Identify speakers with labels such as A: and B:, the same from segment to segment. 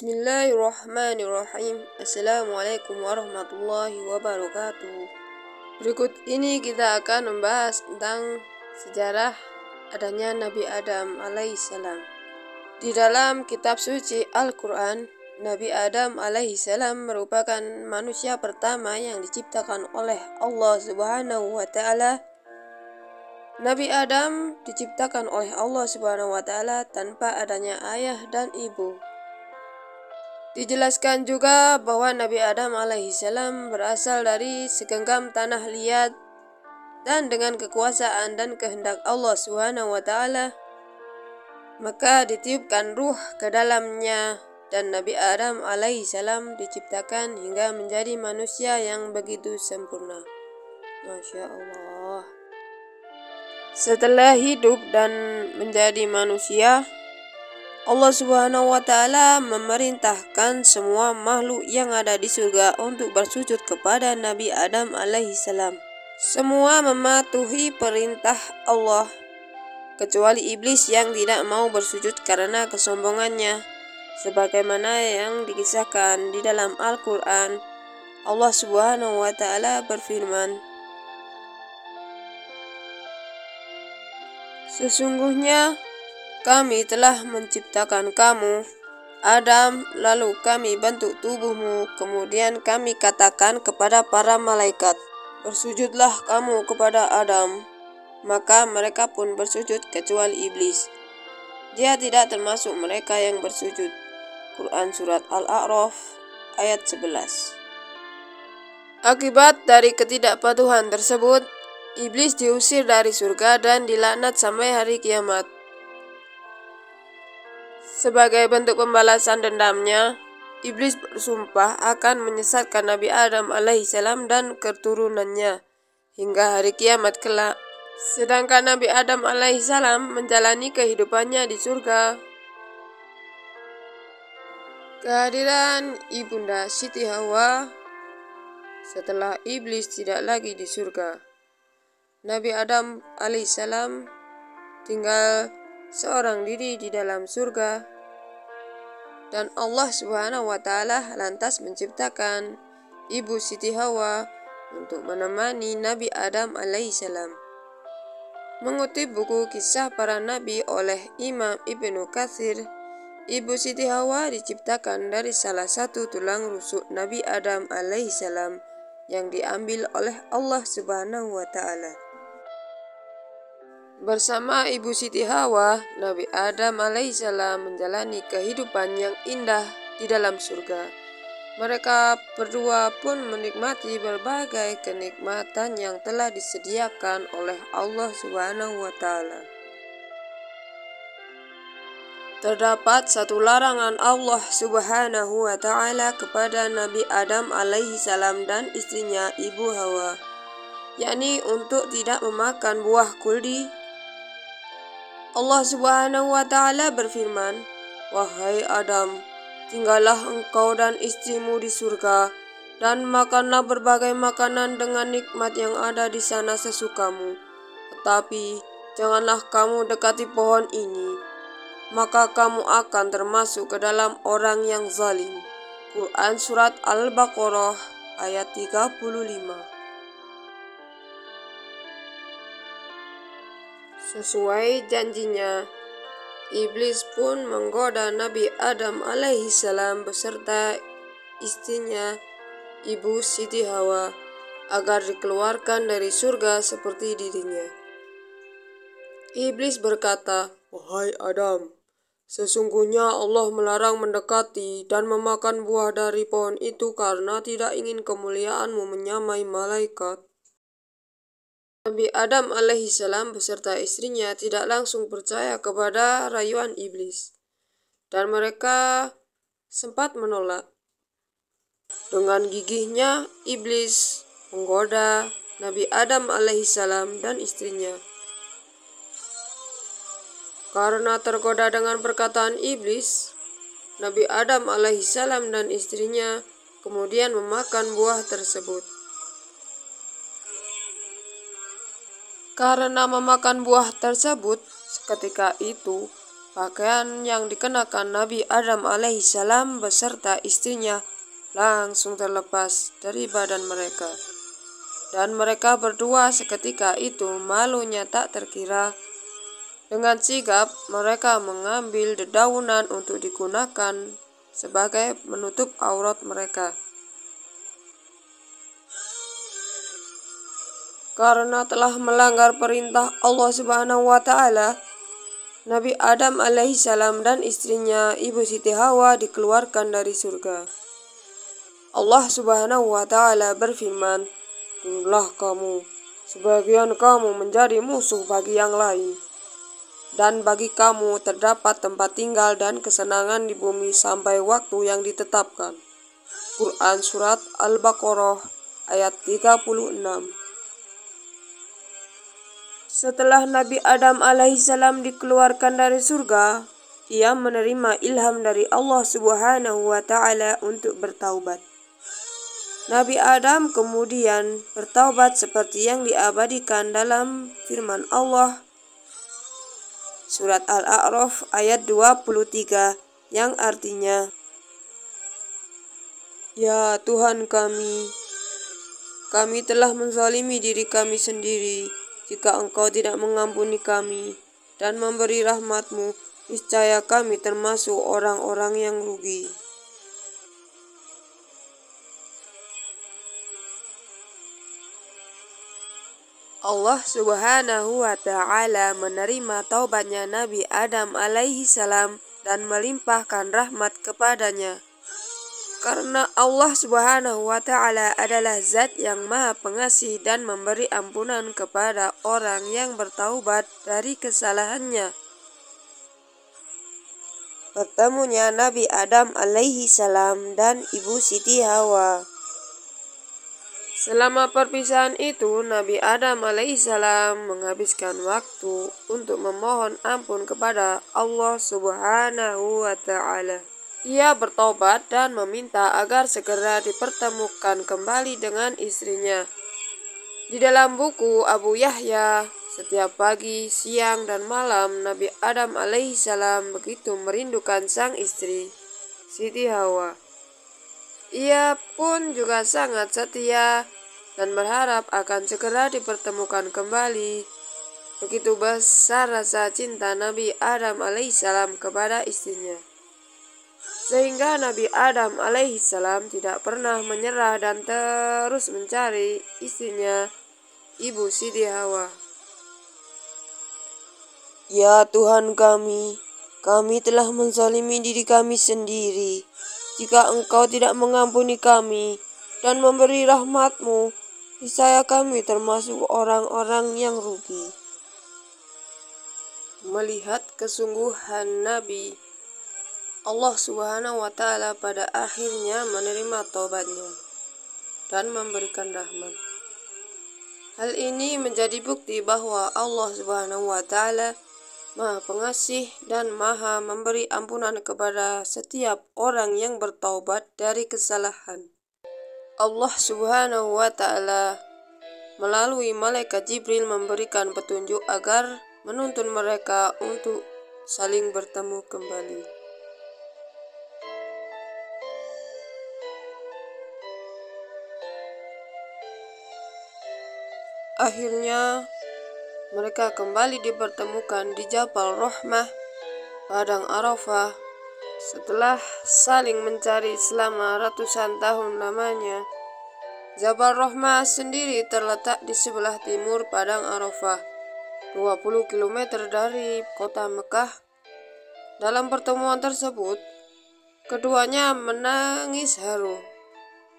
A: Bismillahirrahmanirrahim. Assalamualaikum warahmatullahi wabarakatuh. Berikut ini kita akan membahas tentang sejarah adanya Nabi Adam alaihissalam. Di dalam kitab suci Al-Quran, Nabi Adam alaihissalam merupakan manusia pertama yang diciptakan oleh Allah Subhanahu wa Ta'ala. Nabi Adam diciptakan oleh Allah Subhanahu wa Ta'ala tanpa adanya ayah dan ibu. Dijelaskan juga bahwa Nabi Adam alaihissalam berasal dari segenggam tanah liat, dan dengan kekuasaan dan kehendak Allah Subhanahu wa Ta'ala maka ditiupkan ruh ke dalamnya, dan Nabi Adam alaihissalam diciptakan hingga menjadi manusia yang begitu sempurna. Masya Allah. Setelah hidup dan menjadi manusia, Allah Subhanahu wa Ta'ala memerintahkan semua makhluk yang ada di surga untuk bersujud kepada Nabi Adam alaihissalam. Semua mematuhi perintah Allah kecuali iblis yang tidak mau bersujud karena kesombongannya, sebagaimana yang dikisahkan di dalam Al-Quran. Allah Subhanahu wa Ta'ala berfirman, "Sesungguhnya kami telah menciptakan kamu, Adam, lalu kami bentuk tubuhmu, kemudian kami katakan kepada para malaikat, bersujudlah kamu kepada Adam. Maka mereka pun bersujud kecuali iblis. Dia tidak termasuk mereka yang bersujud." Quran Surat Al-A'raf ayat 11. Akibat dari ketidakpatuhan tersebut, iblis diusir dari surga dan dilaknat sampai hari kiamat. Sebagai bentuk pembalasan dendamnya, iblis bersumpah akan menyesatkan Nabi Adam alaihissalam dan keturunannya hingga hari kiamat kelak. Sedangkan Nabi Adam alaihissalam menjalani kehidupannya di surga. Kehadiran Ibunda Siti Hawa setelah iblis tidak lagi di surga. Nabi Adam alaihissalam tinggal seorang diri di dalam surga, dan Allah Subhanahu wa Ta'ala lantas menciptakan Ibu Siti Hawa untuk menemani Nabi Adam alaihissalam. Mengutip buku Kisah Para Nabi oleh Imam Ibnu Katsir, Ibu Siti Hawa diciptakan dari salah satu tulang rusuk Nabi Adam alaihissalam yang diambil oleh Allah Subhanahu wa Ta'ala. Bersama Ibu Siti Hawa, Nabi Adam alaihissalam menjalani kehidupan yang indah di dalam surga. Mereka berdua pun menikmati berbagai kenikmatan yang telah disediakan oleh Allah Subhanahu wa Ta'ala. Terdapat satu larangan Allah Subhanahu wa Ta'ala kepada Nabi Adam alaihissalam dan istrinya Ibu Hawa, yakni untuk tidak memakan buah kuldi. Allah Subhanahu wa Ta'ala berfirman, "Wahai Adam, tinggallah engkau dan istrimu di surga, dan makanlah berbagai makanan dengan nikmat yang ada di sana sesukamu. Tetapi janganlah kamu dekati pohon ini, maka kamu akan termasuk ke dalam orang yang zalim." Quran Surat Al-Baqarah ayat 35. Sesuai janjinya, iblis pun menggoda Nabi Adam alaihissalam beserta istrinya Ibu Siti Hawa agar dikeluarkan dari surga seperti dirinya. Iblis berkata, "Wahai Adam, sesungguhnya Allah melarang mendekati dan memakan buah dari pohon itu karena tidak ingin kemuliaanmu menyamai malaikat." Nabi Adam alaihissalam beserta istrinya tidak langsung percaya kepada rayuan iblis, dan mereka sempat menolak. Dengan gigihnya, iblis menggoda Nabi Adam alaihissalam dan istrinya. Karena tergoda dengan perkataan iblis, Nabi Adam alaihissalam dan istrinya kemudian memakan buah tersebut. Karena memakan buah tersebut, seketika itu Pakaian yang dikenakan Nabi Adam alaihissalam beserta istrinya langsung terlepas dari badan mereka. Dan mereka berdua seketika itu malunya tak terkira. Dengan sigap mereka mengambil dedaunan untuk digunakan sebagai menutup aurat mereka. Karena telah melanggar perintah Allah Subhanahu wa Ta'ala, Nabi Adam alaihissalam dan istrinya Ibu Siti Hawa dikeluarkan dari surga. Allah Subhanahu wa Ta'ala berfirman, "Inilah kamu, sebagian kamu menjadi musuh bagi yang lain, dan bagi kamu terdapat tempat tinggal dan kesenangan di bumi sampai waktu yang ditetapkan." Quran Surat Al-Baqarah ayat 36. Setelah Nabi Adam alaihissalam dikeluarkan dari surga, ia menerima ilham dari Allah Subhanahu wa Ta'ala untuk bertaubat. Nabi Adam kemudian bertaubat seperti yang diabadikan dalam firman Allah Surat Al-A'raf ayat 23 yang artinya, "Ya Tuhan kami telah menzalimi diri kami sendiri. Jika Engkau tidak mengampuni kami dan memberi rahmat-Mu, niscaya kami termasuk orang-orang yang rugi." Allah Subhanahu wa Ta'ala menerima taubatnya Nabi Adam alaihissalam dan melimpahkan rahmat kepadanya. Karena Allah Subhanahu wa Ta'ala adalah zat yang maha pengasih dan memberi ampunan kepada orang yang bertaubat dari kesalahannya. Bertemunya Nabi Adam alaihissalam dan Ibu Siti Hawa. Selama perpisahan itu, Nabi Adam alaihissalam menghabiskan waktu untuk memohon ampun kepada Allah Subhanahu wa Ta'ala. Ia bertobat dan meminta agar segera dipertemukan kembali dengan istrinya. Di dalam buku Abu Yahya, setiap pagi, siang, dan malam Nabi Adam alaihissalam begitu merindukan sang istri, Siti Hawa. Ia pun juga sangat setia dan berharap akan segera dipertemukan kembali. Begitu besar rasa cinta Nabi Adam alaihissalam kepada istrinya, sehingga Nabi Adam alaihissalam tidak pernah menyerah dan terus mencari istrinya, Ibu Siti Hawa. "Ya Tuhan kami telah menzalimi diri kami sendiri. Jika Engkau tidak mengampuni kami dan memberi rahmat-Mu, niscaya kami termasuk orang-orang yang rugi." Melihat kesungguhan Nabi, Allah Subhanahu wa Ta'ala pada akhirnya menerima taubatnya dan memberikan rahmat. Hal ini menjadi bukti bahwa Allah Subhanahu wa Ta'ala Maha Pengasih dan Maha Memberi ampunan kepada setiap orang yang bertaubat dari kesalahan. Allah Subhanahu wa Ta'ala melalui malaikat Jibril memberikan petunjuk agar menuntun mereka untuk saling bertemu kembali. Akhirnya mereka kembali dipertemukan di Jabal Rahmah, Padang Arafah. Setelah saling mencari selama ratusan tahun lamanya, Jabal Rahmah sendiri terletak di sebelah timur Padang Arafah, 20 km dari kota Mekah. Dalam pertemuan tersebut, keduanya menangis haru.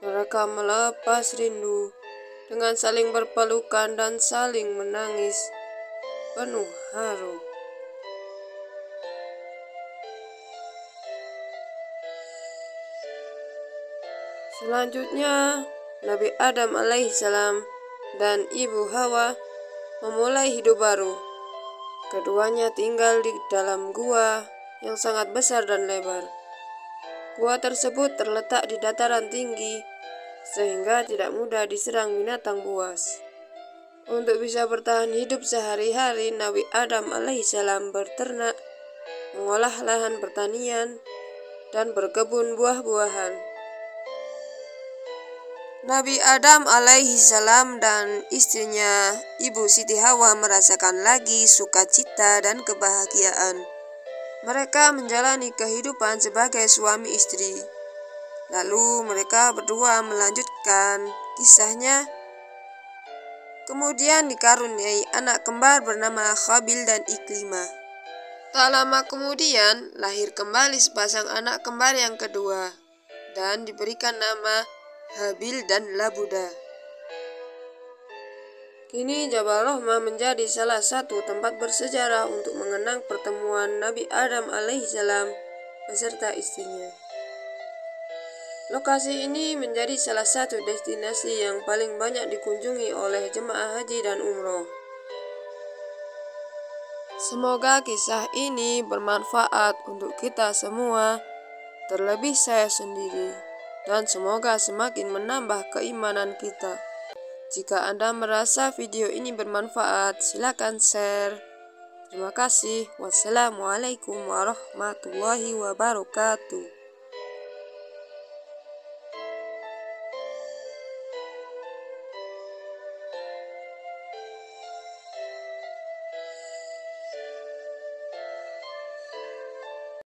A: Mereka melepas rindu dengan saling berpelukan dan saling menangis penuh haru. Selanjutnya, Nabi Adam alaihissalam dan Ibu Hawa memulai hidup baru. Keduanya tinggal di dalam gua yang sangat besar dan lebar. Gua tersebut terletak di dataran tinggi sehingga tidak mudah diserang binatang buas. Untuk bisa bertahan hidup sehari-hari, Nabi Adam alaihissalam berternak mengolah lahan pertanian, dan berkebun buah-buahan. Nabi Adam alaihi salam dan istrinya Ibu Siti Hawa merasakan lagi sukacita dan kebahagiaan. Mereka menjalani kehidupan sebagai suami istri. Lalu mereka berdua melanjutkan kisahnya. Kemudian dikaruniai anak kembar bernama Khabil dan Iklimah. Tak lama kemudian lahir kembali sepasang anak kembar yang kedua dan diberikan nama Habil dan Labuda. Kini Jabal Rahmah menjadi salah satu tempat bersejarah untuk mengenang pertemuan Nabi Adam alaihissalam beserta istrinya. Lokasi ini menjadi salah satu destinasi yang paling banyak dikunjungi oleh jemaah haji dan umroh. Semoga kisah ini bermanfaat untuk kita semua, terlebih saya sendiri. Dan semoga semakin menambah keimanan kita. Jika Anda merasa video ini bermanfaat, silakan share. Terima kasih. Wassalamualaikum warahmatullahi wabarakatuh.